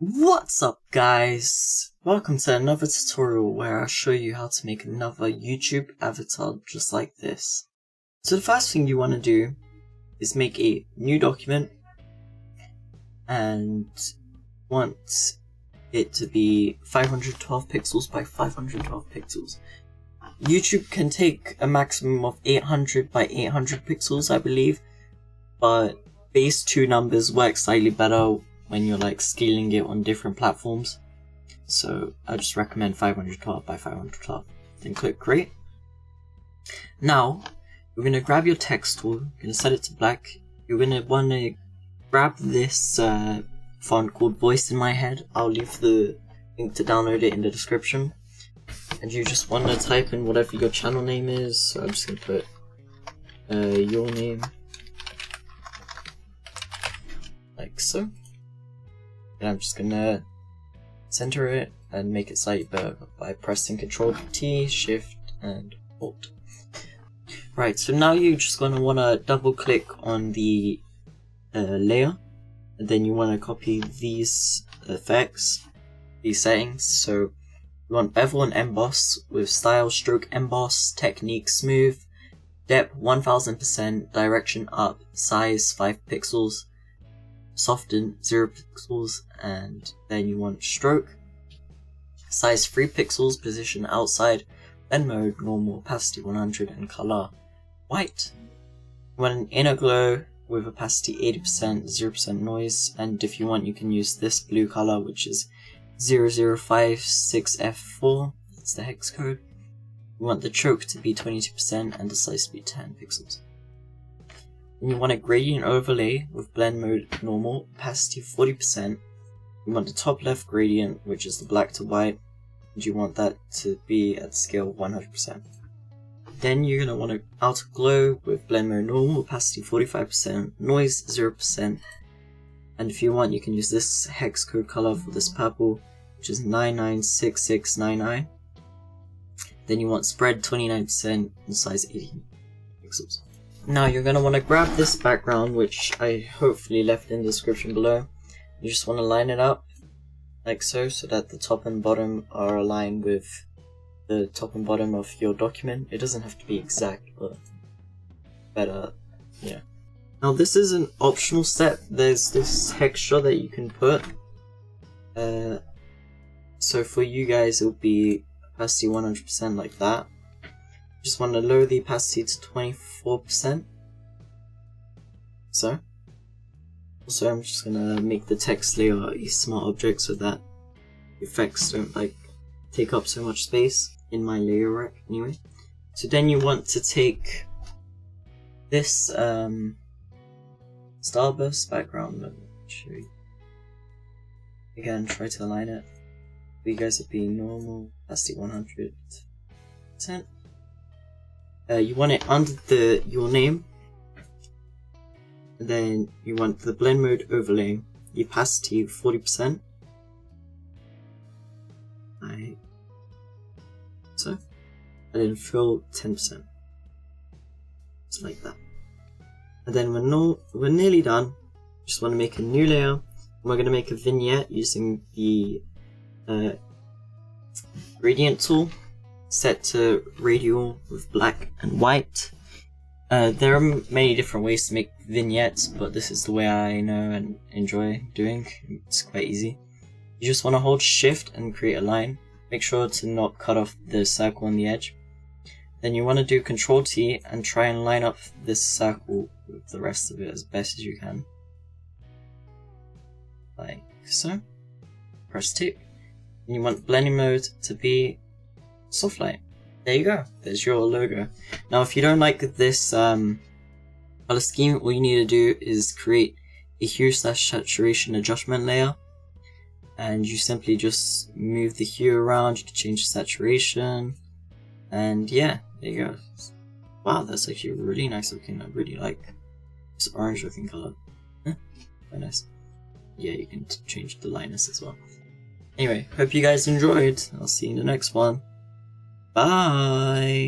What's up guys? Welcome to another tutorial where I'll show you how to make another YouTube avatar just like this. So the first thing you want to do is make a new document and want it to be 512 pixels by 512 pixels. YouTube can take a maximum of 800 by 800 pixels I believe, but base 2 numbers work slightly better when you're like scaling it on different platforms. So I just recommend 512 by 512. Then click create. Now you're going to grab your text tool, you're going to set it to black. You're going to want to grab this font called Voice in My Head. I'll leave the link to download it in the description. And you just want to type in whatever your channel name is. So I'm just going to put your name, like so. And I'm just gonna center it and make it slightly better by pressing Ctrl T, Shift, and Alt. Right, so now you're just gonna wanna double click on the layer, and then you wanna copy these effects, these settings. So you want bevel and emboss with style, stroke, emboss, technique, smooth, depth 1000%, direction up, size 5 pixels. Soften 0 pixels, and then you want stroke, size 3 pixels, position outside, blend mode, normal, opacity 100, and color white. You want an inner glow with opacity 80%, 0% noise, and if you want you can use this blue color which is 0056F4, that's the hex code. You want the choke to be 22% and the size to be 10 pixels. And you want a gradient overlay with blend mode normal, opacity 40%. You want the top left gradient, which is the black to white, and you want that to be at scale 100%. Then you're going to want an outer glow with blend mode normal, opacity 45%, noise 0%, and if you want you can use this hex code color for this purple, which is 996699. Then you want spread 29% and size 18 pixels. Now you're going to want to grab this background, which I hopefully left in the description below. You just want to line it up like so that the top and bottom are aligned with the top and bottom of your document. It doesn't have to be exact, but better, yeah. Now this is an optional step. There's this texture that you can put. So for you guys it'll be opacity 100% like that. Just want to lower the opacity to 24%. So, also I'm just gonna make the text layer a smart object so that effects don't like take up so much space in my layer rack anyway. So then you want to take this starburst background. Let me show you. Again, try to align it. For you guys it'd be normal, opacity 100%. You want it under your name, and then you want the blend mode overlay, the opacity 40%, like so, and then fill 10%, just like that. And then we're nearly done. Just want to make a new layer, and we're going to make a vignette using the gradient tool. Set to radial with black and white. There are many different ways to make vignettes, but this is the way I know and enjoy doing. It's quite easy. You just want to hold shift and create a line. Make sure to not cut off the circle on the edge. Then you want to do Ctrl T and try and line up this circle with the rest of it as best as you can. Like so. Press tick. And you want blending mode to be soft light. There you go. There's your logo. Now if you don't like this color scheme, all you need to do is create a hue/saturation adjustment layer, and you simply just move the hue around. You can change the saturation, and yeah, there you go. Wow, that's actually really nice looking. I really like this orange looking color. Very nice. Yeah, you can change the lightness as well. Anyway, hope you guys enjoyed. I'll see you in the next one. Bye!